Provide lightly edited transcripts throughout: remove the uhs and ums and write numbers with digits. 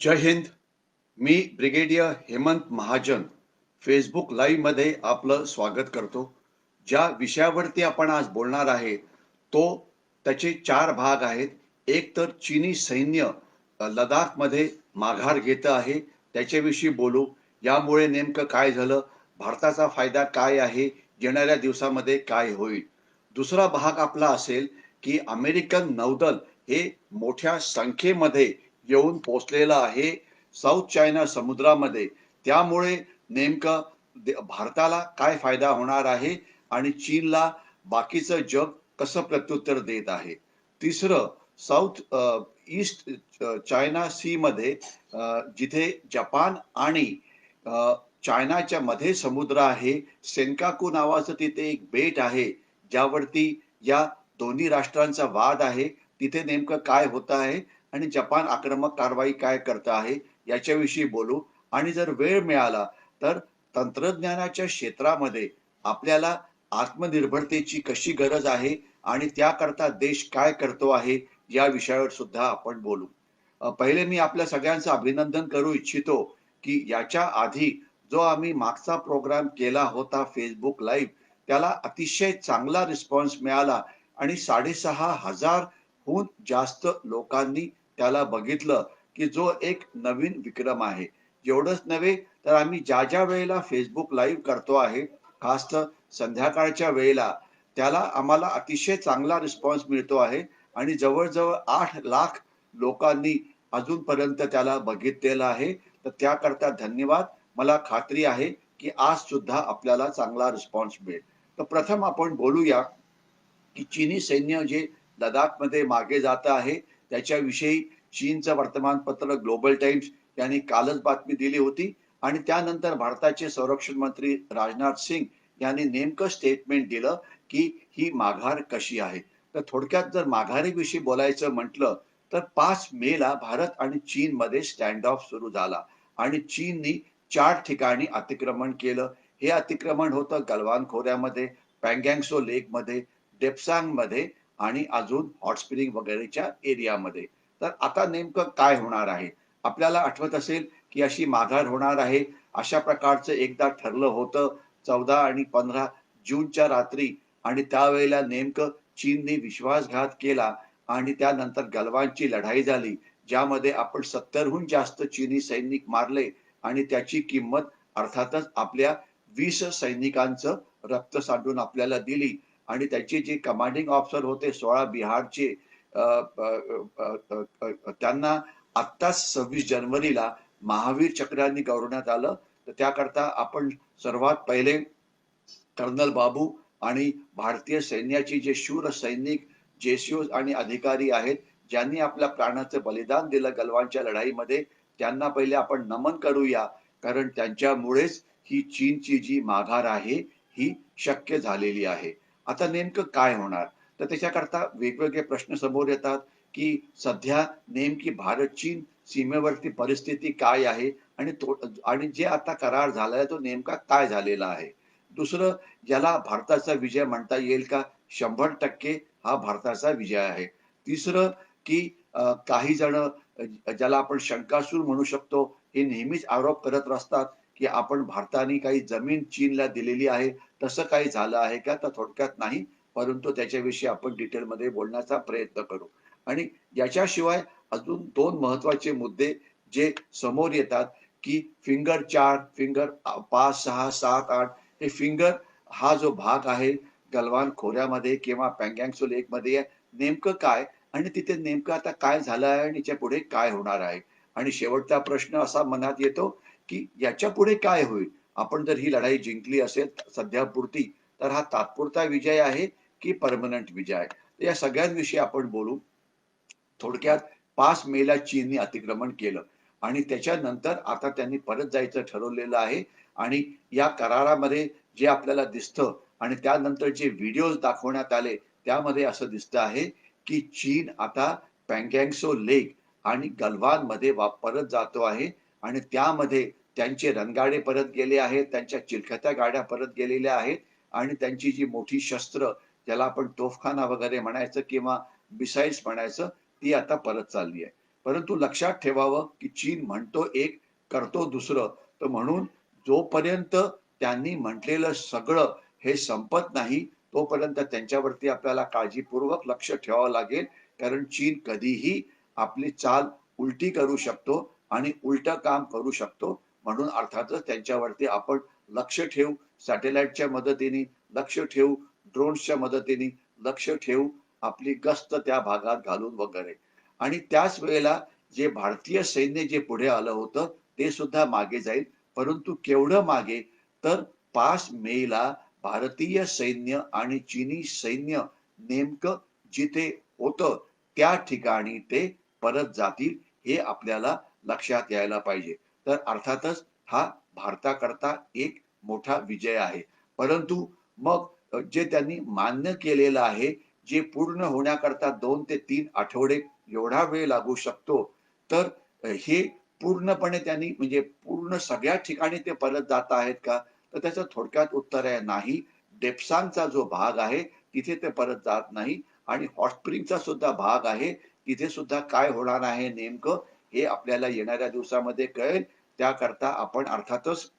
जय हिंद. मी brigadier Hemant Mahajan Facebook live मध्ये आपलं स्वागत करतो. ज्या विषयावरती आपण आज बोलणार आहे तो त्याचे चार भाग आहेत. एक तर चीनी सैन्य लडाखमध्ये माघार घेत आहे, त्याच्याविषयी बोलू. यामुळे नेमकं काय झालं, भारताचा फायदा काय आहे, येणाऱ्या दिवसामध्ये काय होईल. दुसरा भाग आपला असेल की अमेरिकन नौदल हे मोठ्या संख्येमध्ये येऊन पोचलेलं आहे साऊथ चायना समुद्रामध्ये. त्यामुळे नेमकं भारताला काय फायदा होणार आहे आणि चीनला बाकीचं जग कसं प्रत्युत्तर देत आहे. तिसरं, साऊथ ईस्ट चायना सी मध्ये जिथे जपान आणि अ, चायनाच्या मध्ये समुद्र आहे, सेनकाकू नावाचं तिथे एक बेट आहे, ज्यावरती या दोन्ही राष्ट्रांचा वाद आहे. तिथे नेमकं काय होत आहे आणि जपान आक्रमक कारवाई काय करत आहे याच्याविषयी बोलू. आणि जर वेळ मिळाला तर तंत्रज्ञानाच्या क्षेत्रामध्ये आपल्याला आत्मनिर्भरतेची कशी गरज आहे आणि त्याकरता देश काय करतो आहे या विषयावर सुद्धा आपण बोलू. पहिले मी आपल्या सगळ्यांचं अभिनंदन करू इच्छितो की याच्या आधी जो आम्ही मागचा प्रोग्राम केला होता फेसबुक लाईव्ह, त्याला अतिशय चांगला रिस्पॉन्स मिळाला आणि 6,500 हून जास्त लोकांनी त्याला बघितलं, की जो एक नवीन विक्रम आहे. एवढंच नव्हे तर आम्ही ज्या ज्या वेळेला फेसबुक लाईव्ह करतो आहे, खास तर संध्याकाळच्या वेळेला, त्याला आम्हाला अतिशय चांगला रिस्पॉन्स मिळतो आहे आणि जवळ-जवळ 8 लाख लोकांनी अजूनपर्यंत त्याला बघितलेलं आहे. तर त्याकरता धन्यवाद. मला खात्री आहे, की आज सुद्धा आपल्याला चांगला रिस्पॉन्स मिळेल. तर प्रथम आपण बोलूया, की चीनी सैन्य जे लडाखमध्ये मागे जात आहे, त्याच्याविषयी चीनचं वर्तमानपत्र ग्लोबल टाइम्स यांनी कालच बातमी दिली होती आणि त्यानंतर भारताचे संरक्षण मंत्री राजनाथ सिंग यांनी नेमकं स्टेटमेंट दिलं, की ही माघार कशी आहे. तर थोडक्यात जर माघारीविषयी बोलायचं म्हटलं, तर 5 मेला भारत आणि चीनमध्ये स्टँड ऑफ सुरू झाला आणि चीननी 4 ठिकाणी अतिक्रमण केलं. हे अतिक्रमण होतं गलवान खोऱ्यामध्ये, पँगँगसो लेकमध्ये, डेप्सांगमध्ये आणि अजून हॉट स्प्रिंग वगैरेच्या एरियामध्ये. तर आता नेमकं काय होणार आहे? आपल्याला आठवत असेल, की अशी माघार होणार आहे. अशा प्रकारचं एकदा ठरलं होतं 14 आणि 15 जूनच्या रात्री आणि त्यावेळेला नेमकं चीनने विश्वासघात केला आणि त्यानंतर गलवानची लढाई झाली, ज्यामध्ये आपण 70 हून जास्त चीनी सैनिक मारले आणि त्याची किंमत अर्थातच आपल्या 20 सैनिकांचं रक्त सांडून आपल्याला दिली आणि त्याचे जे कमांडिंग ऑफिसर होते 16 बिहारचे, त्यांना आत्ताच 26 जानेवारीला महावीर चक्राने गौरवण्यात आलं. तर त्याकरता आपण सर्वात पहिले कर्नल बाबू आणि भारतीय सैन्याचे जे शूर सैनिक, जेसीओ आणि अधिकारी आहेत, ज्यांनी आपल्या प्राणाचं बलिदान दिलं गलवानच्या लढाईमध्ये, त्यांना पहिले आपण नमन करूया. कारण त्यांच्यामुळेच ही चीनची जी माघार आहे, ही शक्य झालेली आहे. आता नेमकं काय होणार? तर त्याच्याकरता वेगवेगळे प्रश्न समोर येतात, की सध्या नेमकी भारत-चीन सीमेवरती परिस्थिती काय आहे आणि आणि जे आता करार झालाय तो नेमका काय झालेला आहे? दुसरं, ज्याला भारताचा विजय म्हणता येईल का? 100% हा भारताचा विजय आहे. तिसरं, की काही जण ज्याला आपण शंकासूर म्हणू शकतो, हे नेहमीच आरोप करत असतात, की आपण भारताने काही जमीन चीनला दिलेली आहे. तसं काही झालं आहे का? तर थोडक्यात नाही. परंतु त्याच्याविषयी आपण डिटेलमध्ये बोलण्याचा प्रयत्न करू. आणि याच्याशिवाय अजून 2 महत्त्वाचे मुद्दे जे समोर येतात, की फिंगर 4, फिंगर 5, 6, 7, 8 हे फिंगर हा जो भाग आहे गलवान खोऱ्यामध्ये किंवा पँगँगसो लेकमध्ये आहे, नेमकं काय आणि तिथे नेमकं आता काय झालं आहे आणि याच्यापुढे काय होणार आहे? आणि शेवटचा प्रश्न असा मनात येतो, की याच्यापुढे काय होईल? आपण जर ही लढाई जिंकली असेल सध्यापुरती, तर हा तात्पुरता विजय आहे, की पर्मनंट विजय आहे? तर या सगळ्यांविषयी आपण बोलू. थोडक्यात 5 मेला चीनने अतिक्रमण केलं आणि त्याच्यानंतर आता त्यांनी परत जायचं ठरवलेलं आहे आणि या करारामध्ये जे आपल्याला दिसतं आणि त्यानंतर जे व्हिडिओज दाखवण्यात आले, त्यामध्ये असं दिसतं आहे, की चीन आता पँगँगसो लेक आणि गलवानमध्ये परत जातो आहे आणि त्यामध्ये त्यांचे रणगाडे परत गेले आहेत, त्यांच्या चिलखत्या गाड्या परत गेलेल्या आहेत आणि त्यांची जी मोठी शस्त्र, ज्याला आपण तोफखाना वगैरे म्हणायचं किंवा मिसाईल्स म्हणायचं, ती आता परत चालली आहे. परंतु लक्षात ठेवावं की चीन म्हणतो एक, करतो दुसरं. तर म्हणून जोपर्यंत त्यांनी म्हटलेलं सगळं हे संपत नाही, तोपर्यंत त्यांच्यावरती आपल्याला काळजीपूर्वक लक्ष ठेवावं लागेल. कारण चीन कधीही आपली चाल उलटी करू शकतो आणि उलटं काम करू शकतो. म्हणून अर्थातच त्यांच्यावरती आपण लक्ष ठेवू, सॅटेलाईटच्या मदतीने लक्ष ठेवू, ड्रोन्सच्या मदतीने लक्ष ठेवू, आपली गस्त त्या भागात घालून वगैरे. आणि त्याच वेळेला जे भारतीय सैन्य जे पुढे आलं होतं, ते सुद्धा मागे जाईल. परंतु केवढं मागे? तर 5 मेला भारतीय सैन्य आणि चीनी सैन्य नेमकं जिथे होतं, त्या ठिकाणी ते परत जातील, हे आपल्याला लक्षात यायला पाहिजे. तर अर्थातच हा भारताकरता एक मोठा विजय आहे. परंतु मग जे त्यांनी मान्य केलेलं आहे, जे पूर्ण होण्याकरता 2 ते 3 आठवडे एवढा वेळ लागू शकतो. तर हे पूर्णपणे त्यांनी म्हणजे पूर्ण सगळ्या ठिकाणी ते परत जात आहेत का? तर त्याचं थोडक्यात उत्तर आहे नाही. डेप्सांगचा जो भाग आहे, तिथे ते परत जात नाही आणि हॉट स्प्रिंगचा सुद्धा भाग आहे, तिथे सुद्धा काय होणार आहे नेमकं, हे आपल्याला येणाऱ्या दिवसामध्ये कळेल. त्याकरता आपण अर्थातच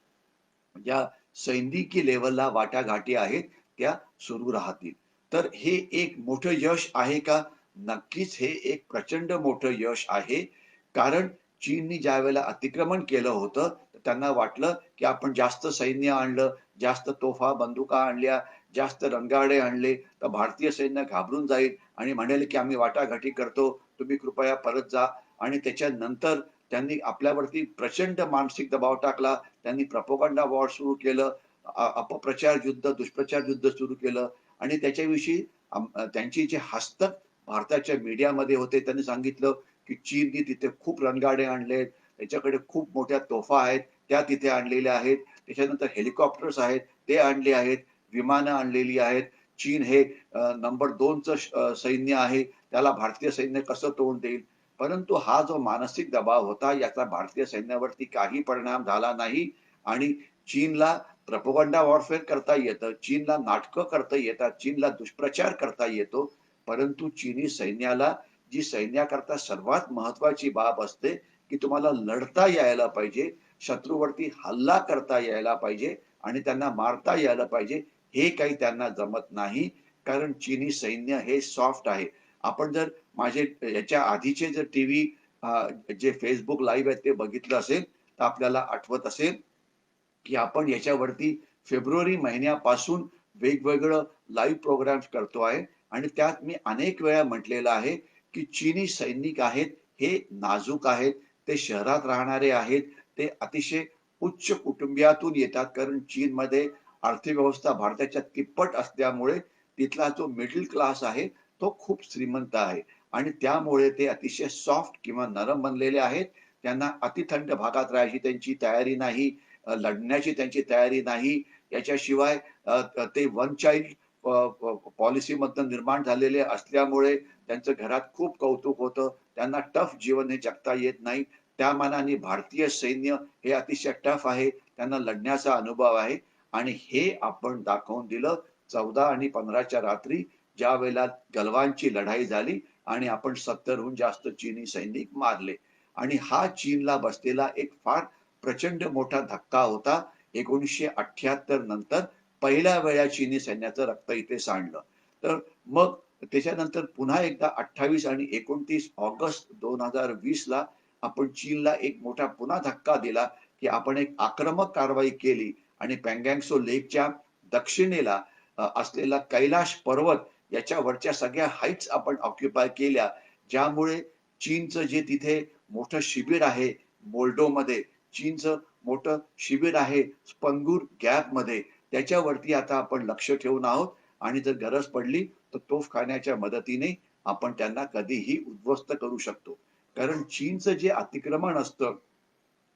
ज्या सैनिकी लेव्हलला वाटाघाटी आहेत, त्या सुरू राहतील. तर हे एक मोठं यश आहे का? नक्कीच हे एक प्रचंड मोठं यश आहे. कारण चीननी ज्यावेळेला अतिक्रमण केलं होतं, त्यांना वाटलं, की आपण जास्त सैन्य आणलं, जास्त तोफा, बंदुका आणल्या, जास्त रणगाडे आणले, तर भारतीय सैन्य घाबरून जाईल आणि म्हणेल, की आम्ही वाटाघाटी करतो, तुम्ही कृपया परत जा. आणि त्याच्यानंतर त्यांनी आपल्यावरती प्रचंड मानसिक दबाव टाकला. त्यांनी प्रोपगंडा वॉर सुरू केलं. अपप्रचार युद्ध, दुष्प्रचार युद्ध सुरू केलं आणि त्याच्याविषयी त्यांची जे हस्तक भारताच्या मीडियामध्ये होते, त्यांनी सांगितलं, की चीननी तिथे खूप रणगाडे आणलेत, त्याच्याकडे खूप मोठ्या तोफा आहेत, त्या तिथे आणलेल्या आहेत. त्याच्यानंतर हेलिकॉप्टर्स आहेत, ते आणले आहेत. विमानं आणलेली आहेत. चीन हे नंबर 2चं सैन्य आहे. त्याला भारतीय सैन्य कसं तोंड देईल? परंतु हा जो मानसिक दबाव होता, याचा भारतीय सैन्यावरती काही परिणाम झाला नाही आणि चीनला प्रोपगंडा वॉरफेअर करता येतं, चीनला नाटकं करता येतात, चीनला दुष्प्रचार करता येतो. परंतु चीनी सैन्याला जी सैन्याकरता सर्वात महत्वाची बाब असते, की तुम्हाला लढता यायला पाहिजे, शत्रूवरती हल्ला करता यायला पाहिजे आणि त्यांना मारता यायला पाहिजे. हे काही त्यांना जमत नाही. कारण चीनी सैन्य हे सॉफ्ट आहे. आपण जर माझे याच्या आधीचे जर टीव्ही जे Facebook लाईव्ह आहेत ते बघितलं असेल, तर आपल्याला आठवत असेल, की आपण याच्यावरती फेब्रुवारी महिन्यापासून वेगवेगळं लाईव्ह प्रोग्राम्स करतो आहे आणि त्यात मी अनेक वेळा म्हटलेलं आहे, की चीनी सैनिक आहेत, हे नाजूक आहेत, ते शहरात राहणारे आहेत, ते अतिशय उच्च कुटुंबियातून येतात. कारण चीनमध्ये अर्थव्यवस्था भारताच्या तिप्पट असल्यामुळे तिथला जो मिडल क्लास आहे, तो खूप श्रीमंत आहे आणि त्यामुळे ते अतिशय सॉफ्ट किंवा नरम बनलेले आहेत. त्यांना अतिथंड भागात राहायची त्यांची तयारी नाही, लढण्याची त्यांची तयारी नाही. याच्याशिवाय ते वन चाइल्ड पॉलिसीमधनं निर्माण झालेले असल्यामुळे त्यांचं घरात खूप कौतुक होतं. त्यांना टफ जीवन हे जगता येत नाही. त्या मानाने भारतीय सैन्य हे अतिशय टफ आहे. त्यांना लढण्याचा अनुभव आहे आणि हे आपण दाखवून दिलं 14 आणि 15च्या रात्री, ज्यावेळेला गलवानची लढाई झाली आणि आपण 70हून जास्त चीनी सैनिक मारले. आणि हा चीनला बसलेला एक फार प्रचंड मोठा धक्का होता. 1978 नंतर पहिल्या वेळा चीनी सैन्याचं रक्त इथे सांडलं. तर मग त्याच्यानंतर पुन्हा एकदा 28 आणि 29 ऑगस्ट 2020ला आपण चीनला एक मोठा पुन्हा धक्का दिला, की आपण एक आक्रमक कारवाई केली आणि पँगँगत्सो लेकच्या दक्षिणेला असलेला कैलाश पर्वत याच्यावरच्या सगळ्या हाईट्स आपण ऑक्युपाय केल्या. ज्यामुळे चीनचं जे तिथे मोठं शिबिर आहे मोल्डोमध्ये, चीनचं मोठं शिबिर आहे स्पंगूर गॅपमध्ये, त्याच्यावरती आता आपण लक्ष ठेवून आहोत आणि जर गरज पडली तर तोफखान्याच्या मदतीने आपण त्यांना कधीही उद्ध्वस्त करू शकतो. कारण चीनचं जे अतिक्रमण असतं,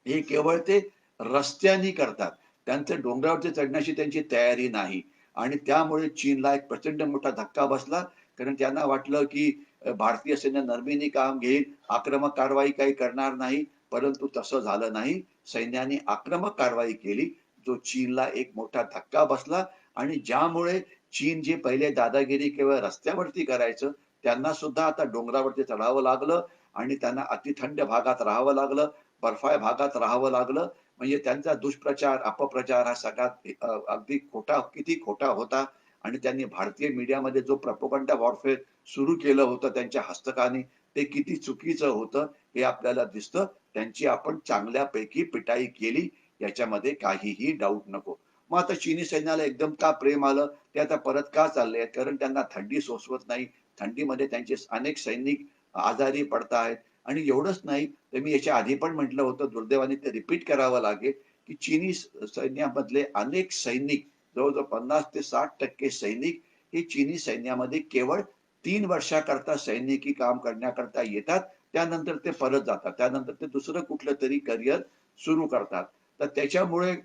हे केवळ ते रस्त्यानी करतात. त्यांचं डोंगरावरती चढण्याची त्यांची तयारी नाही आणि त्यामुळे चीनला एक प्रचंड मोठा धक्का बसला. कारण त्यांना वाटलं, की भारतीय सैन्य नरमीने काम घेईल, आक्रमक कारवाई काही करणार नाही. परंतु तसं झालं नाही. सैन्याने आक्रमक कारवाई केली, जो चीनला एक मोठा धक्का बसला आणि ज्यामुळे चीन जे पहिले दादागिरी केवळ रस्त्यावरती करायचं, त्यांना सुद्धा आता डोंगरावरती चढावं लागलं आणि त्यांना अतिथंड भागात राहावं लागलं, बर्फाळ भागात राहावं लागलं. म्हणजे त्यांचा दुष्प्रचार, अपप्रचार हा सगळ्यात अगदी खोटा, किती खोटा होता. आणि त्यांनी भारतीय मीडियामध्ये जो प्रोपगंडा वॉरफेअर सुरू केलं होतं त्यांच्या हस्तकाने, ते किती चुकीचं होतं हे आपल्याला दिसतं. त्यांची आपण चांगल्यापैकी पिटाई केली, याच्यामध्ये काहीही डाऊट नको. मग आता चीनी सैन्याला एकदम का प्रेम आलं? ते आता परत का चालले आहेत? कारण त्यांना थंडी सोसवत नाही. थंडीमध्ये त्यांचे अनेक सैनिक आजारी पडताहेत. आणि एवढंच नाही, तर मी याच्या आधी पण म्हटलं होतं, दुर्दैवाने ते रिपीट करावं लागेल, की चीनी सैन्यामधले अनेक सैनिक, जवळ-जवळ 50 ते 60% सैनिक हे चीनी सैन्यामध्ये केवळ 3 वर्षाकरता सैनिकी काम करण्याकरता येतात. त्यानंतर ते परत जातात. त्यानंतर ते दुसरं कुठलं तरी करियर सुरू करतात. तर त्याच्यामुळे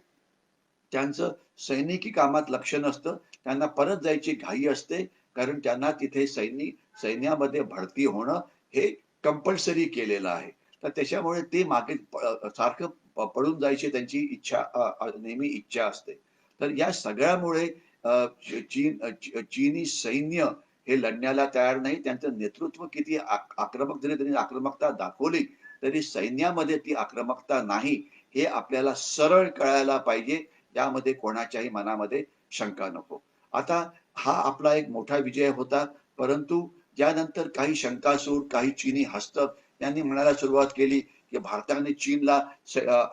त्यांचं सैनिकी कामात लक्ष नसतं. त्यांना परत जायची घाई असते. कारण त्यांना तिथे सैन्यामध्ये भरती होणं हे कंपल्सरी केलेलं आहे. तर त्याच्यामुळे ते मागे सारखं पळून जायची त्यांची इच्छा, नेहमी इच्छा असते. तर या सगळ्यामुळे चीनी सैन्य हे लढण्याला तयार नाही. त्यांचं नेतृत्व किती आक्रमक जरी त्यांनी आक्रमकता दाखवली, तरी सैन्यामध्ये ती आक्रमकता नाही, हे आपल्याला सरळ कळायला पाहिजे. यामध्ये कोणाच्याही मनामध्ये शंका नको. आता हा आपला एक मोठा विजय होता. परंतु यानंतर काही शंकासूर, काही चीनी हस्तक यांनी म्हणायला सुरुवात केली, की भारताने चीनला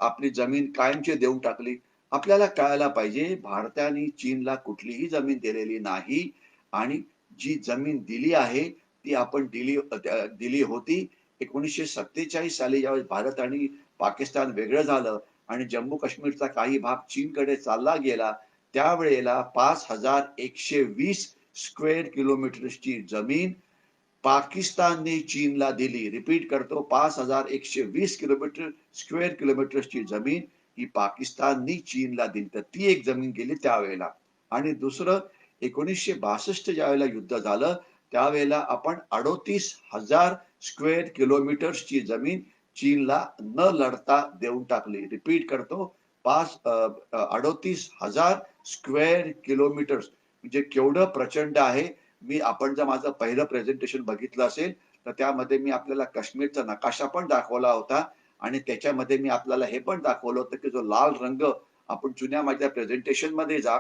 आपली जमीन कायमची देऊन टाकली. आपल्याला कळायला पाहिजे, भारताने चीनला कुठलीही जमीन दिलेली नाही. आणि जी जमीन दिली आहे, ती आपण दिली होती 1947 साली, ज्यावेळेस भारत आणि पाकिस्तान वेगळं झालं आणि जम्मू काश्मीरचा काही भाग चीनकडे चालला गेला. त्यावेळेला 5120 स्क्वेअर किलोमीटर्सची जमीन पाकिस्तानने चीनला दिली. रिपीट करतो, 5120 स्क्वेअर किलोमीटर्सची जमीन ही पाकिस्ताननी चीनला दिली. तर ती एक जमीन गेली त्यावेळेला. आणि दुसरं, 1962 ज्यावेळेला युद्ध झालं, त्यावेळेला आपण 38,000 स्क्वेअर किलोमीटर्सची जमीन चीनला न लढता देऊन टाकली. रिपीट करतो, 38,000 स्क्वेअर किलोमीटर्स म्हणजे केवढं प्रचंड आहे. आपण जर माझं पहिलं प्रेझेंटेशन बघितलं असेल, तर त्यामध्ये मी आपल्याला काश्मीरचा नकाशा पण दाखवला होता. आणि त्याच्यामध्ये मी आपल्याला हे पण दाखवलं होतं, की जो लाल रंग, आपण जुन्या माझ्या प्रेझेंटेशनमध्ये जा,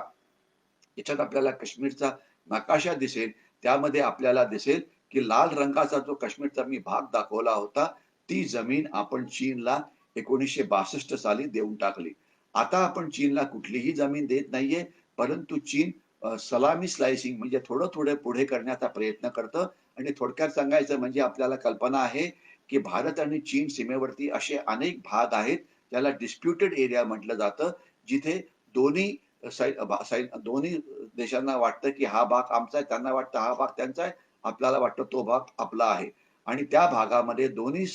याच्यात आपल्याला काश्मीरचा नकाशा दिसेल. त्यामध्ये आपल्याला दिसेल, की लाल रंगाचा जो काश्मीरचा मी भाग दाखवला होता, ती जमीन आपण चीनला 1962 साली देऊन टाकली. आता आपण चीनला कुठलीही जमीन देत नाहीये, परंतु चीन सलामी स्लायसिंग म्हणजे थोडं-थोडं पुढे करण्याचा प्रयत्न करतं. आणि थोडक्यात सांगायचं म्हणजे आपल्याला कल्पना आहे, की भारत आणि चीन सीमेवरती असे अनेक भाग आहेत, ज्याला डिस्प्युटेड एरिया म्हटलं जातं, जिथे दोन्ही दोन्ही देशांना वाटतं, की हा भाग आमचा आहे, त्यांना वाटतं हा भाग त्यांचा आहे, आपल्याला वाटतं तो भाग आपला आहे. आणि त्या भागामध्ये दोन्ही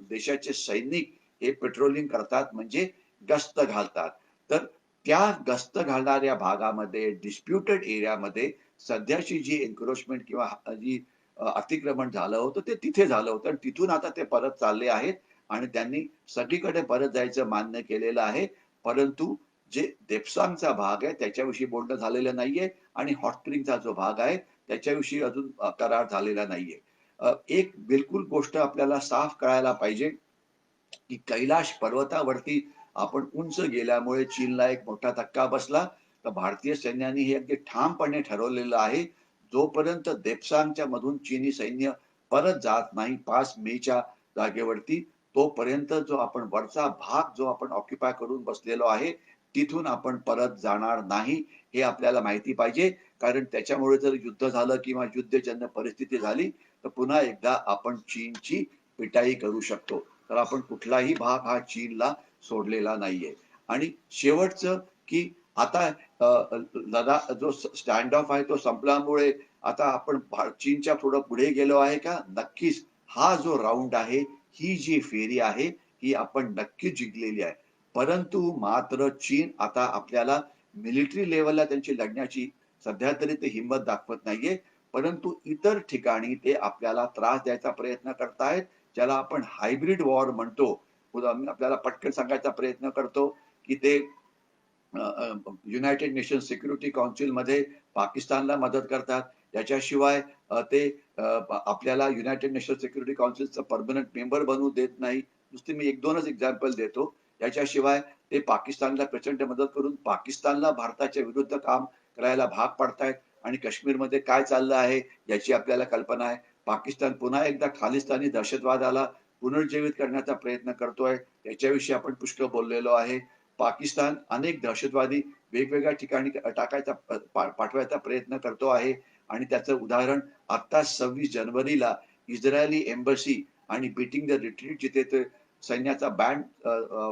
देशाचे सैनिक हे पेट्रोलिंग करतात, म्हणजे गस्त घालतात. तर त्या गस्त घालणाऱ्या भागामध्ये, डिस्प्युटेड एरियामध्ये सध्याची जी एन्क्रोचमेंट किंवा जी अतिक्रमण झालं होतं, ते तिथे झालं होतं. आणि तिथून आता ते परत चालले आहेत आणि त्यांनी सगळीकडे परत जायचं मान्य केलेलं आहे. परंतु जे देप्सांगचा भाग आहे त्याच्याविषयी बोलणं झालेलं नाहीये. आणि हॉट स्प्रिंगचा जो भाग आहे त्याच्याविषयी अजून करार झालेला नाहीये. एक बिलकुल गोष्ट आपल्याला साफ कळायला पाहिजे, की कैलाश पर्वतावरती आपण उंच गेल्यामुळे चीनला एक मोठा धक्का बसला. तर भारतीय सैन्याने हे अगदी ठामपणे ठरवलेलं आहे, जोपर्यंत देप्सांगच्या मधून चीनी सैन्य परत जात नाही 5 मेच्या जागेवरती, तोपर्यंत जो आपण वरचा भाग जो आपण ऑक्युपाय करून बसलेलो आहे, तिथून आपण परत जाणार नाही. हे आपल्याला माहिती पाहिजे. कारण त्याच्यामुळे जर युद्ध झालं किंवा युद्धजन्य परिस्थिती झाली, तर पुन्हा एकदा आपण चीनची पिटाई करू शकतो. तर आपण कुठलाही भाग हा चीनला सोडलेला नाहीये. आणि शेवटचं, की आता लडाख जो स्टँड ऑफ आहे तो संपल्यामुळे आता आपण चीनच्या थोडं पुढे गेलो आहे का? नक्कीच. हा जो राउंड आहे, ही जी फेरी आहे, ही आपण नक्कीच जिंकलेली आहे. परंतु मात्र चीन आता आपल्याला मिलिटरी लेव्हलला त्यांची लढण्याची सध्या तरी ते हिंमत दाखवत नाहीये. परंतु इतर ठिकाणी ते आपल्याला त्रास द्यायचा प्रयत्न करतायत, ज्याला आपण हायब्रिड वॉर म्हणतो. आपल्याला पटकन सांगायचा प्रयत्न करतो, की ते युनायटेड नेशन्स सिक्युरिटी काउन्सिलमध्ये पाकिस्तानला मदत करतात. याच्याशिवाय ते आपल्याला युनायटेड नेशन सिक्युरिटी काउन्सिलचा परमनंट मेंबर बनवू देत नाही. नुसते मी 1-2च एक्झाम्पल देतो. याच्याशिवाय ते पाकिस्तानला प्रचंड मदत करून पाकिस्तानला भारताच्या विरुद्ध काम करायला भाग पाडतायत आणि काश्मीरमध्ये काय चाललं आहे याची आपल्याला कल्पना आहे. पाकिस्तान पुन्हा एकदा खालिस्तानी दहशतवादाला पुनर्जीवित करण्याचा प्रयत्न करतोय. याच्याविषयी आपण पुष्कळ बोललेलो आहे. पाकिस्तान अनेक दहशतवादी वेगवेगळ्या ठिकाणी टाकायचा पाठवायचा प्रयत्न करतो आहे आणि त्याचं उदाहरण आता 26 जानेवारीला इस्रायली एम्बसी आणि बीटिंग द रिट्रीट जिथे ते सैन्याचा बँड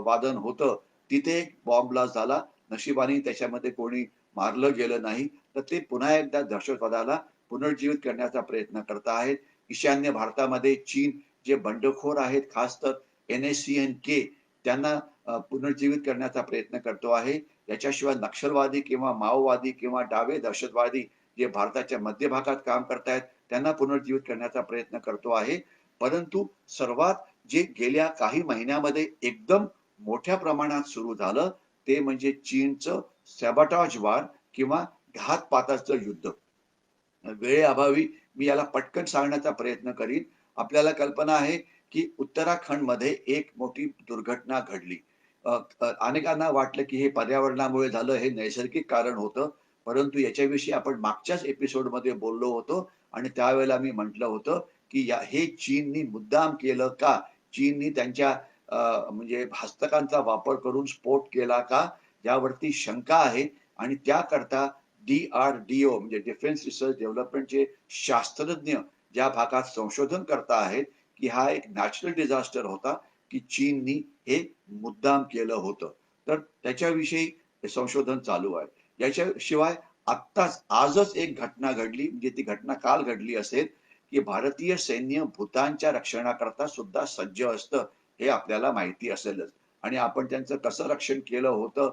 वादन होतं तिथे एक बॉम्ब ब्लास्ट झाला. नशिबाने त्याच्यामध्ये कोणी मारलं गेलं नाही. तर ते पुन्हा एकदा दहशतवादाला पुनर्जीवित करण्याचा प्रयत्न करत आहेत. ईशान्य भारतामध्ये चीन जे बंडखोर आहेत, खास तर NSCN-K त्यांना पुनर्जीवित करण्याचा प्रयत्न करतो आहे. याच्याशिवाय नक्षलवादी किंवा माओवादी किंवा डावे दहशतवादी जे भारताच्या मध्य भागात काम करतायत त्यांना पुनर्जीवित करण्याचा प्रयत्न करतो आहे. परंतु सर्वात जे गेल्या काही महिन्यामध्ये एकदम मोठ्या प्रमाणात सुरू झालं ते म्हणजे चीनचं सॅबॉटाज वॉर किंवा घातपाताचं युद्ध. वेळेअभावी मी याला पटकन सांगण्याचा प्रयत्न करीन. आपल्याला कल्पना आहे की उत्तराखंडमध्ये एक मोठी दुर्घटना घडली. अनेकांना वाटलं की हे पर्यावरणामुळे झालं, हे नैसर्गिक कारण होतं. परंतु याच्याविषयी आपण मागच्याच एपिसोडमध्ये बोललो होतो आणि त्यावेळेला मी म्हटलं होतं की हे चीननी मुद्दाम केलं का? चीननी त्यांच्या म्हणजे हस्तकांचा वापर करून स्फोट केला का? यावरती शंका आहे आणि त्याकरता DRDO म्हणजे डिफेन्स रिसर्च डेव्हलपमेंटचे शास्त्रज्ञ ज्या भागात संशोधन करता आहेत की हा एक नॅचरल डिझास्टर होता की चीननी हे मुद्दाम केलं होतं. तर त्याच्याविषयी संशोधन चालू आहे. याच्याशिवाय आत्ताच आजच एक घटना घडली म्हणजे ती घटना काल घडली असेल की भारतीय सैन्य भूतानच्या रक्षणाकरता सुद्धा सज्ज असतं हे आपल्याला माहिती असेलच आणि आपण त्यांचं कसं रक्षण केलं होतं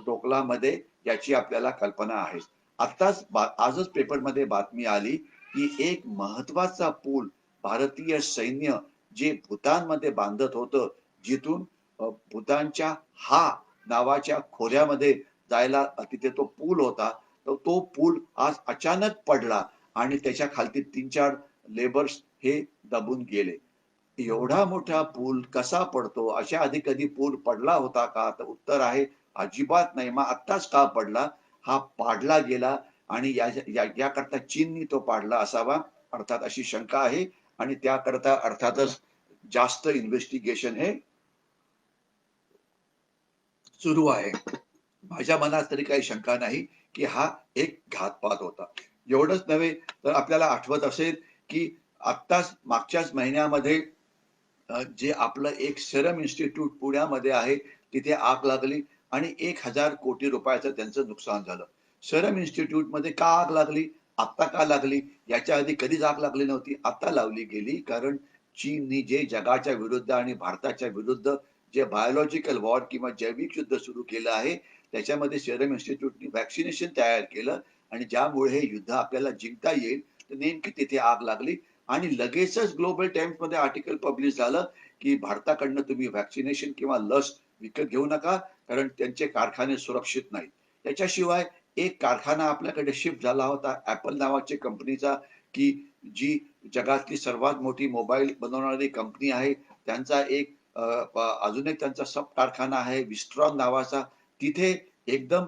डोकलामध्ये याची आपल्याला कल्पना आहे. आत्ताच आजच पेपरमध्ये बातमी आली की एक महत्वाचा पूल भारतीय सैन्य जे भूतानमध्ये बांधत होतं जिथून भूतानच्या हा नावाच्या खोऱ्यामध्ये जायला तिथे तो पूल होता. तर तो पूल आज अचानक पडला आणि त्याच्या खालती 3-4 लेबर्स हे दबून गेले. एवढा मोठा पूल कसा पडतो? अशा आधी कधी पूल पडला होता का? तर उत्तर आहे अजिबात नाही. मग आत्ताच का पडला? हा पाडला गेला आणि याकरता चीननी तो पाडला असावा. अर्थात अशी शंका आहे आणि त्याकरता अर्थातच जास्त इन्व्हेस्टिगेशन हे सुरू आहे. माझ्या मनात तरी काही शंका नाही की हा एक घातपात होता. एवढंच नव्हे तर आपल्याला आठवत असेल की आत्ताच मागच्याच महिन्यामध्ये जे आपलं एक सेरम इन्स्टिट्यूट पुण्यामध्ये आहे तिथे आग लागली आणि 1,000 कोटी रुपयाचं त्यांचं नुकसान झालं. सेरम इन्स्टिट्यूटमध्ये का आग लागली? आत्ता का लागली? याच्या आधी कधीच आग लागली नव्हती. आता लावली गेली कारण चीननी जे जगाच्या विरुद्ध आणि भारताच्या विरुद्ध जे बायोलॉजिकल वॉर किंवा जैविक युद्ध सुरू केलं आहे त्याच्यामध्ये सेरम इन्स्टिट्यूटनी व्हॅक्सिनेशन तयार केलं आणि ज्यामुळे हे युद्ध आपल्याला जिंकता येईल तर नेमकी तिथे आग लागली आणि लगेचच ग्लोबल टाइम्स मध्ये आर्टिकल पब्लिश झालं की भारताकडनं तुम्ही व्हॅक्सिनेशन किंवा लस विकत घेऊ नका कारण त्यांचे कारखाने सुरक्षित नाहीत. त्याच्याशिवाय एक कारखाना आपल्याकडे शिफ्ट झाला होता ऍपल नावाच्या कंपनीचा की जी जगातली सर्वात मोठी मोबाईल बनवणारी कंपनी आहे. त्यांचा एक अजून एक त्यांचा सब कारखाना आहे विस्ट्रॉन नावाचा. तिथे एकदम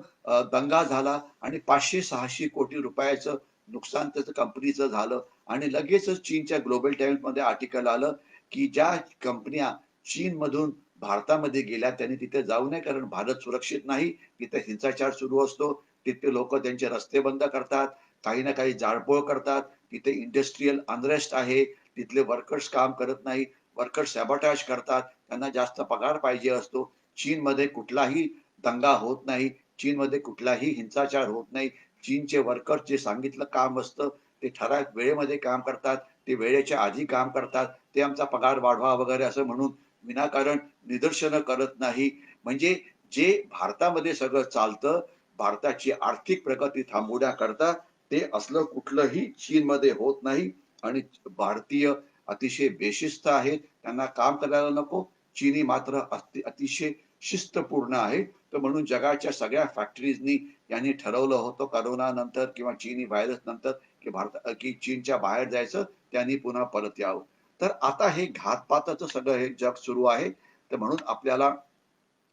दंगा झाला आणि 500-600 कोटी रुपयाचं नुकसान त्याचं कंपनीचं झालं आणि लगेचच चीनच्या ग्लोबल टाइम्स मध्ये आर्टिकल आलं की ज्या कंपन्या चीनमधून भारतामध्ये गेल्या त्यांनी तिथे जाऊ नये कारण भारत सुरक्षित नाही. तिथे हिंसाचार सुरू असतो. तिथे लोक त्यांचे रस्ते बंद करतात. काही ना काही जाळपोळ करतात. तिथे इंडस्ट्रीयल अनरेस्ट आहे. तिथले वर्कर्स काम करत नाही. वर्कर्स सॅबॉटाज करतात. त्यांना जास्त पगार पाहिजे असतो. चीनमध्ये कुठलाही दंगा होत नाही. चीनमध्ये कुठलाही हिंसाचार होत नाही. चीनचे वर्कर्स जे सांगितलं काम असतं ते ठराविक वेळेमध्ये काम करतात. ते वेळेच्या आधी काम करतात. ते आमचा पगार वाढवा वगैरे असं म्हणून विनाकारण निदर्शनं करत नाही. म्हणजे जे भारतामध्ये सगळं चालतं भारताची आर्थिक प्रगती थांबवण्याकरता ते असलं कुठलंही चीनमध्ये होत नाही आणि भारतीय अतिशय बेशिस्त आहेत. त्यांना काम करायला नको. चीनी मात्र अतिशय शिस्तपूर्ण आहे. तर म्हणून जगाच्या सगळ्या फॅक्टरीजनी यांनी ठरवलं होतं करोना नंतर किंवा चीनी व्हायरस नंतर की की चीनच्या बाहेर जायचं, त्यांनी पुन्हा परत यावं. तर आता हे घातपाताचं सगळं हे जग सुरू आहे. तर म्हणून आपल्याला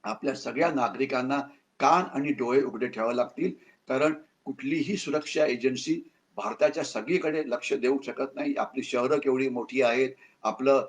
आपल्या सगळ्या नागरिकांना कान आणि डोळे उघडे ठेवावे लागतील. कारण कुठलीही सुरक्षा एजन्सी भारताच्या सगळीकडे लक्ष देऊ शकत नाही. आपली शहरं केवढी मोठी आहेत, आपलं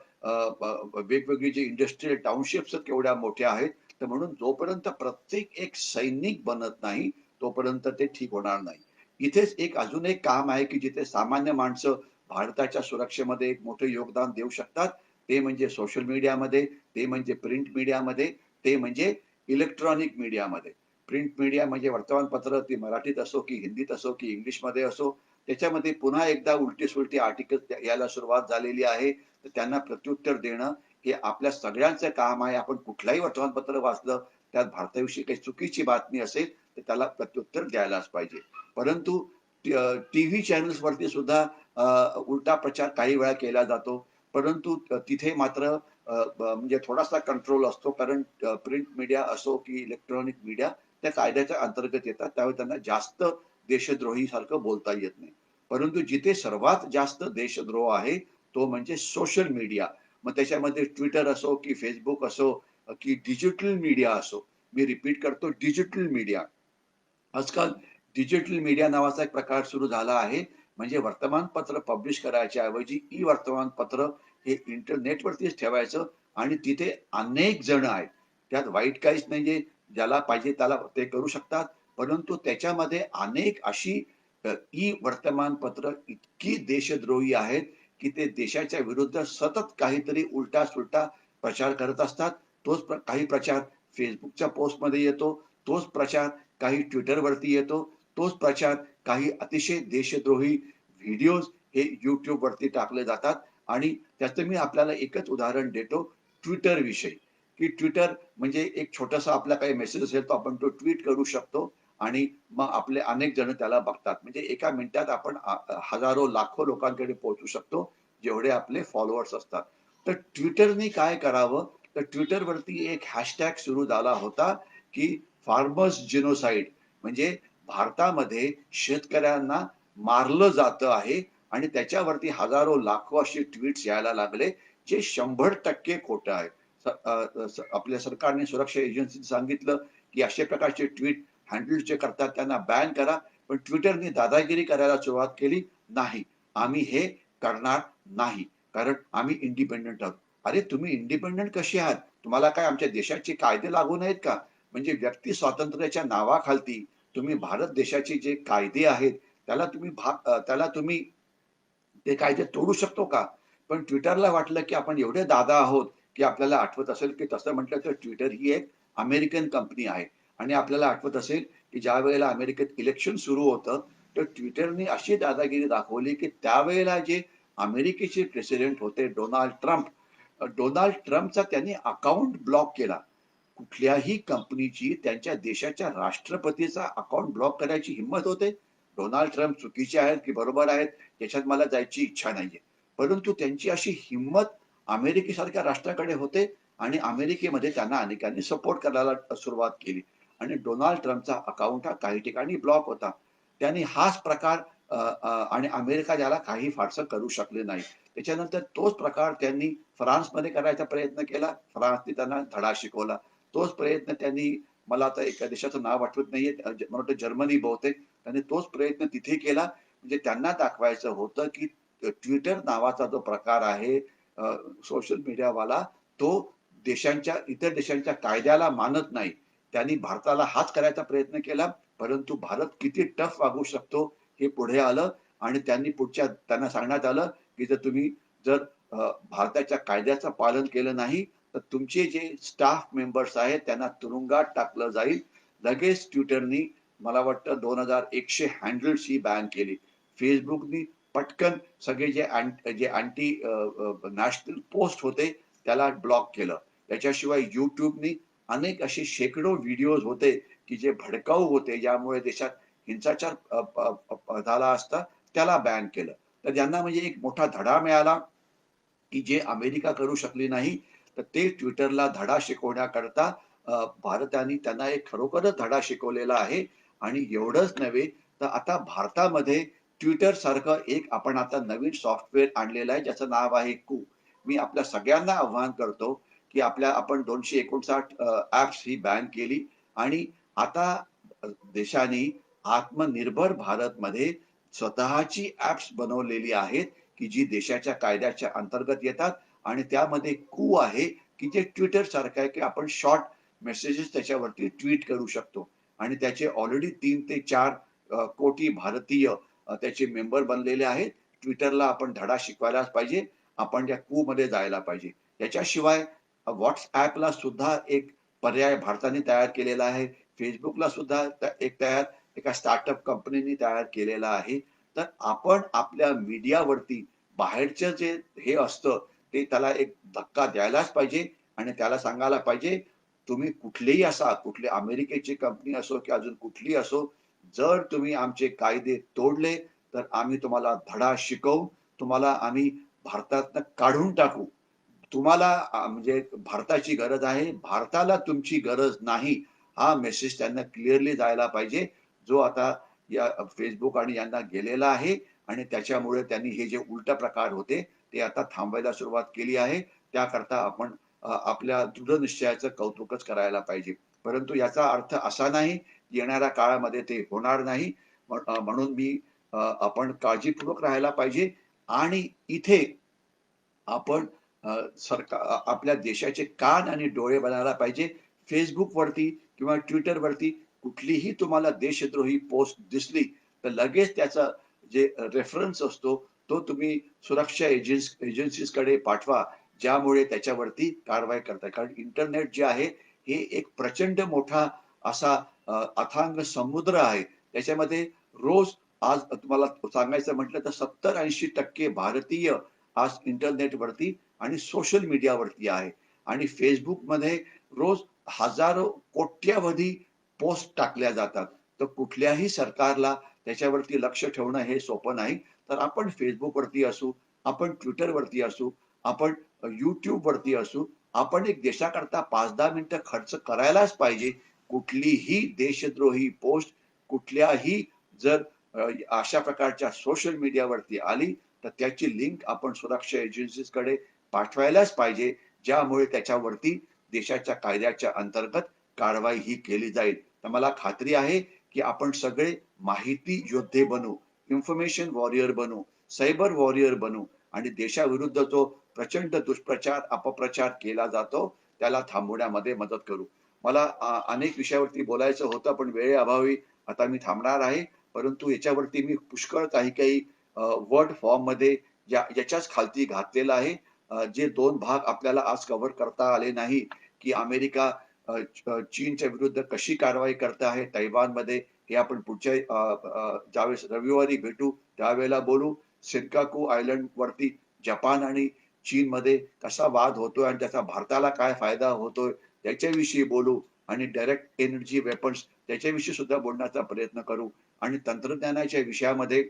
वेगवेगळी जी इंडस्ट्रियल टाउनशिप्स केवढ्या मोठ्या आहेत. तर म्हणून जोपर्यंत प्रत्येक एक सैनिक बनत नाही, तोपर्यंत ते ठीक होणार नाही. इथेच एक अजून एक काम आहे, की जिथे सामान्य माणसं भारताच्या सुरक्षेमध्ये एक मोठं योगदान देऊ शकतात. ते म्हणजे सोशल मीडियामध्ये, ते म्हणजे प्रिंट मीडियामध्ये, ते म्हणजे इलेक्ट्रॉनिक मीडियामध्ये. प्रिंट मीडिया म्हणजे वर्तमानपत्र, ती मराठीत असो की हिंदीत असो की इंग्लिशमध्ये असो, त्याच्यामध्ये पुन्हा एकदा उलटी-सुलटी आर्टिकल्स यायला सुरुवात झालेली आहे. तर त्यांना प्रत्युत्तर देणं हे आपल्या सगळ्यांचं काम आहे. आपण कुठलंही वर्तमानपत्र वाचलं, त्यात भारताविषयी काही चुकीची बातमी असेल, तर त्याला प्रत्युत्तर द्यायलाच पाहिजे. परंतु टीव्ही चॅनल्सवरती सुद्धा उलटा प्रचार काही वेळा केला जातो. परंतु तिथे मात्र म्हणजे थोडासा कंट्रोल असतो. कारण प्रिंट मीडिया असो की इलेक्ट्रॉनिक मीडिया त्या कायद्याच्या अंतर्गत येतात. त्यावेळी त्यांना जास्त देशद्रोही सारखं बोलता येत नाही. परंतु जिथे सर्वात जास्त देशद्रोह आहे, तो म्हणजे सोशल मीडिया. मग त्याच्यामध्ये Twitter असो की Facebook असो की डिजिटल मीडिया असो. मी रिपीट करतो, डिजिटल मीडिया. आजकाल डिजिटल मीडिया नावाचा एक प्रकार सुरू झाला आहे. म्हणजे वर्तमानपत्र पब्लिश करायच्या ऐवजी वर्तमानपत्र हे इंटरनेटवरतीच ठेवायचं आणि तिथे अनेक जण आहेत. त्यात वाईट काहीच नाहीये. ज्याला पाहिजे त्याला ते करू शकतात. परंतु त्याच्यामध्ये अनेक अशी वर्तमानपत्र इतकी देशद्रोही आहेत, की ते देशाच्या विरुद्ध सतत काहीतरी उलटा-सुलटा प्रचार करत असतात. काही प्रचार Facebookच्या पोस्टमध्ये येतो. तोच प्रचार काही Twitterवरती येतो. तोच प्रचार काही अतिशय देशद्रोही व्हिडिओज हे YouTubeवरती टाकले जातात आणि त्याचं मी आपल्याला एकच उदाहरण देतो Twitter विषयी, की Twitter म्हणजे एक छोटासा आपला काही मेसेज असेल, तर आपण तो ट्वीट करू शकतो आणि मग आपले अनेक जण त्याला बघतात. म्हणजे एका मिनिटात आपण हजारो, लाखो लोकांकडे पोहोचू शकतो, जेवढे आपले फॉलोअर्स असतात. तर Twitterनी काय करावं, तर Twitterवरती एक हॅशटॅग सुरू झाला होता, की फार्मर्स जिनोसाइड म्हणजे भारतामध्ये शेतकऱ्यांना मारलं जातं आहे आणि त्याच्यावरती हजारो, लाखो असे ट्वीट्स यायला लागले, जे 100% खोटं आहे. आपल्या सरकारने सुरक्षा एजन्सीने सांगितलं, की अशा प्रकारचे ट्वीट हँडल जे करतात त्यांना बॅन करा. पण Twitterने दादागिरी करायला सुरुवात केली. नाही, आम्ही हे करणार नाही. कारण आम्ही इंडिपेंडंट आहोत. अरे तुम्ही इंडिपेंडंट कसे आहात? तुम्हाला काय आमच्या देशाचे कायदे लागू नयेत का? म्हणजे व्यक्ती स्वातंत्र्याच्या नावाखालती तुम्ही भारत देशाचे जे कायदे आहेत, त्याला तुम्ही ते कायदे तोडू शकतो का? पण Twitterला वाटलं, की आपण एवढे दादा आहोत, की आपल्याला आठवत असेल, की तसं म्हटलं तर Twitter ही एक अमेरिकन कंपनी आहे आणि आपल्याला आठवत असेल, की ज्यावेळेला अमेरिकेत इलेक्शन सुरू होतं, तर Twitterनी अशी दादागिरी दाखवली, की त्यावेळेला जे अमेरिकेचे प्रेसिडेंट होते डोनाल्ड ट्रम्पचा त्यांनी अकाउंट ब्लॉक केला. कुठल्याही कंपनीची त्यांच्या देशाच्या राष्ट्रपतीचा अकाउंट ब्लॉक करायची हिंमत होते? डोनाल्ड ट्रम्प चुकीचे आहेत की बरोबर आहेत, याच्यात मला जायची इच्छा नाहीये. परंतु त्यांची अशी हिंमत अमेरिकेसारख्या राष्ट्राकडे होते आणि अमेरिकेमध्ये त्यांना अनेकांनी सपोर्ट करायला सुरुवात केली आणि डोनाल्ड ट्रम्पचा अकाउंट हा काही ठिकाणी ब्लॉक होता. त्यांनी हाच प्रकार आणि अमेरिका त्याला काही फारसं करू शकले नाही. त्याच्यानंतर तोच प्रकार त्यांनी फ्रान्समध्ये करायचा प्रयत्न केला. फ्रान्सने त्यांना धडा शिकवला. तोच प्रयत्न त्यांनी मला आता एका देशाचं नाव आठवत नाहीये. मला वाटतं जर्मनी बहुतेक. त्यांनी तोच प्रयत्न तिथे केला. म्हणजे त्यांना दाखवायचं होतं, की Twitter नावाचा जो प्रकार आहे सोशल मीडियावाला, तो इतर देशांच्या कायद्याला मानत नाही. त्यांनी भारताला हाच करायचा प्रयत्न केला. परंतु भारत किती टफ वागू शकतो हे पुढे आलं आणि त्यांना सांगण्यात आलं, की जर भारताच्या कायद्याचं पालन केलं नाही, तर तुमचे जे स्टाफ मेंबर्स आहेत त्यांना तुरुंगात टाकलं जाईल. लगेच Twitterनी मला वाटतं 2100 हँडल्स ही बॅन केली. Facebookनी पटकन सगळे जे अँटी नॅशनल पोस्ट होते त्याला ब्लॉक केलं. त्याच्याशिवाय YouTubeनी अनेक असे शेकडो व्हिडिओज होते, की जे भडकाऊ होते, ज्यामुळे देशात हिंसाचार झाला असता, त्याला बॅन केलं. तर त्यांना म्हणजे एक मोठा धडा मिळाला, की जे अमेरिका करू शकली नाही, तर ते Twitterला धडा शिकवण्याकरता भारताने त्यांना एक खरोखरच धडा शिकवलेला आहे आणि एवढंच नव्हे, तर आता भारतामध्ये ट्विटर सारखं एक आपण आता नवीन सॉफ्टवेअर आणलेलं आहे ज्याचं नाव आहे कू. मी आपल्या सगळ्यांना आव्हान करतो, की आपण 259 ॲप्स ही बॅन केली आणि आता देशाने आत्मनिर्भर भारतमध्ये स्वतःची ॲप्स बनवलेली आहेत, की जी देशाच्या कायद्याच्या अंतर्गत येतात आणि त्यामध्ये कू आहे, की जे ट्विटर सारखं आहे, की आपण शॉर्ट मेसेजेस त्याच्यावरती ट्वीट करू शकतो आणि त्याचे ऑलरेडी 3 ते 4 कोटी भारतीय त्याचे मेंबर बनलेले आहेत. ट्विटरला आपण धडा शिकवायलाच पाहिजे. आपण त्या कूमध्ये जायला पाहिजे. याच्याशिवाय WhatsAppला सुद्धा एक पर्याय भारताने तयार केलेला आहे. Facebookला सुद्धा एका स्टार्टअप कंपनीने तयार केलेला आहे. तर आपण आपल्या मीडियावरती बाहेरचं जे हे असतं, ते त्याला एक धक्का द्यायलाच पाहिजे आणि त्याला सांगायला पाहिजे, तुम्ही कुठलेही असा, कुठली अमेरिकेची कंपनी असो की अजून कुठलीही असो, जर तुम्ही आमचे कायदे तोडले, तर आम्ही तुम्हाला धडा शिकवू. तुम्हाला आम्ही भारतातनं काढून टाकू. तुम्हाला म्हणजे भारताची गरज आहे, भारताला तुमची गरज नाही. हा मेसेज त्यांना क्लिअरली जायला पाहिजे, जो आता या Facebook आणि यांना गेलेला आहे आणि त्याच्यामुळे त्यांनी हे जे उलटा प्रकार होते, ते आता थांबवायला सुरुवात केली आहे. त्याकरता आपण आपल्या दृढनिश्चयाचं कौतुकच करायला पाहिजे. परंतु याचा अर्थ असा नाही, येणाऱ्या काळामध्ये ते होणार नाही. म्हणून आपण काळजीपूर्वक राहायला पाहिजे आणि इथे आपण आपल्या देशाचे कान आणि डोळे बनायला पाहिजे. Facebookवरती किंवा Twitterवरती कुठलीही तुम्हाला देशद्रोही पोस्ट दिसली, तर लगेच त्याचा जे रेफरन्स असतो, तो तुम्ही सुरक्षा एजन्सीजकडे पाठवा, ज्यामुळे त्याच्यावरती कारवाई करता येईल. कारण इंटरनेट जे आहे, हे एक प्रचंड मोठा असा अथांग समुद्र आहे. त्याच्यामध्ये रोज आज तुम्हाला सांगायचं म्हटलं तर 70-80% भारतीय आज इंटरनेटवरती आणि सोशल मीडियावरती आहे आणि Facebookमध्ये रोज हजारो, कोट्यावधी पोस्ट टाकल्या जातात. तर कुठल्याही सरकारला त्याच्यावरती लक्ष ठेवणं हे सोपं नाही. तर आपण Facebookवरती असू, आपण Twitterवरती असू, आपण YouTubeवरती असू, आपण एक देशाकरता 5-10 मिनिटं खर्च करायलाच पाहिजे. कुठलीही देशद्रोही पोस्ट कुठल्याही जर अशा प्रकारच्या सोशल मीडियावरती आली, तर त्याची लिंक आपण सुरक्षा एजन्सीजकडे पाठवायलाच पाहिजे, ज्यामुळे त्याच्यावरती देशाच्या कायद्याच्या अंतर्गत कारवाई ही केली जाईल. तर मला खात्री आहे, की आपण सगळे माहिती योद्धे बनू, इन्फॉर्मेशन वॉरियर बनू, सायबर वॉरियर बनू आणि देशाविरुद्ध जो प्रचंड दुष्प्रचार, अपप्रचार केला जातो, त्याला थांबवण्यामध्ये मदत करू. मला अनेक विषयावरती बोलायचं होतं, पण वेळेअभावी आता मी थांबणार आहे. परंतु याच्यावरती मी पुष्कळ काही वर्ड फॉर्ममध्ये याच्याच खालती घातलेलं आहे. जे 2 भाग आपल्याला आज कव्हर करता आले नाही, की अमेरिका चीनच्या विरुद्ध कशी कारवाई करत आहे तैवानमध्ये, हे आपण पुढच्या ज्यावेळेस रविवारी भेटू त्यावेळेला बोलू. सेन्काकू आयलंडवरती जपान आणि चीनमध्ये कसा वाद होतोय आणि त्याचा भारताला काय फायदा होतोय, त्याच्याविषयी बोलू आणि डायरेक्ट एनर्जी वेपन्स त्याच्याविषयी सुद्धा बोलण्याचा प्रयत्न करू आणि तंत्रज्ञानाच्या विषयामध्ये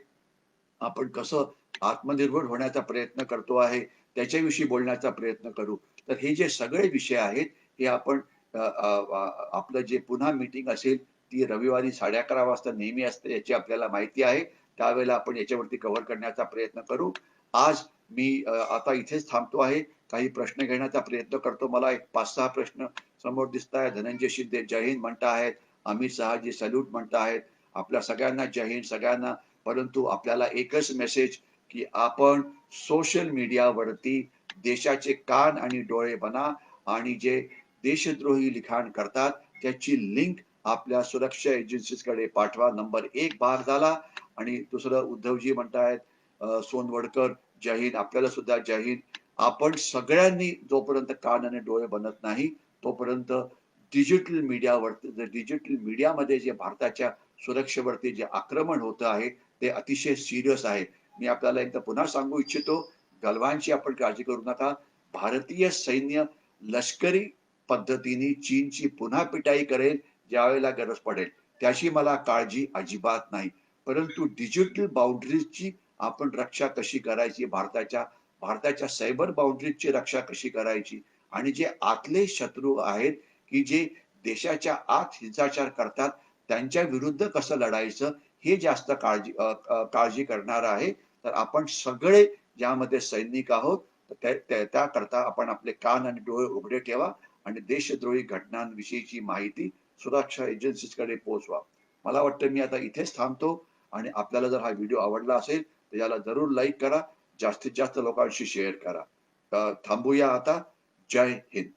आपण कसं आत्मनिर्भर होण्याचा प्रयत्न करतो आहे, त्याच्याविषयी बोलण्याचा प्रयत्न करू. तर हे जे सगळे विषय आहेत, हे आपण आपलं जे पुन्हा मीटिंग असेल, ती रविवारी 11:30 वाजता नेहमी असते, याची आपल्याला माहिती आहे. त्यावेळेला आपण याच्यावरती कव्हर करण्याचा प्रयत्न करू. आज मी आता इथेच थांबतो आहे. काही प्रश्न घेण्याचा प्रयत्न करतो. मला एक 5-6 प्रश्न समोर दिसतायत. धनंजय शिंदे जय हिंद म्हणताहेत. अमित शहाजी सॅल्यूट म्हणताहेत. आपल्या सगळ्यांना जय हिंद सगळ्यांना. परंतु आपल्याला एकच मेसेज, की आपण सोशल मीडियावरती देशाचे कान आणि डोळे बना आणि जे देशद्रोही लिखाण करतात, त्याची लिंक आपल्या सुरक्षा एजन्सीजकडे पाठवा. नंबर 1 भाग झाला आणि दुसरं उद्धवजी म्हणतायत सोनवडकर जय हिंद. आपल्याला सुद्धा जय हिंद. आपण सगळ्यांनी जोपर्यंत कान आणि डोळे बनत नाही, तोपर्यंत डिजिटल मीडियामध्ये जे भारताच्या सुरक्षेवरती जे आक्रमण होतं आहे, ते अतिशय सीरियस आहे. मी आपल्याला एकदा पुन्हा सांगू इच्छितो, गलवानची आपण काळजी करू नका. भारतीय सैन्य लष्करी पद्धतीने चीनची पुन्हा पिटाई करेल, ज्यावेळेला गरज पडेल. त्याची मला काळजी अजिबात नाही. परंतु डिजिटल बाउंडरीजची आपण रक्षा कशी करायची, भारताच्या सायबर बाउंडरीजची रक्षा कशी करायची आणि जे आतले शत्रू आहेत, की जे देशाच्या आत हिंसाचार करतात, त्यांच्या विरुद्ध कसं लढायचं, हे जास्त काळजी करणार आहे. तर आपण सगळे ज्यामध्ये सैनिक आहोत, त्याकरता आपण आपले कान आणि डोळे उघडे ठेवा आणि देशद्रोही घटनांविषयीची माहिती सुरक्षा एजन्सीजकडे पोहोचवा. मला वाटतं मी आता इथेच थांबतो आणि आपल्याला जर हा व्हिडिओ आवडला असेल तर याला जरूर लाईक करा, जास्तीत जास्त लोकांशी शेअर करा. थांबूया आता. जय हिंद.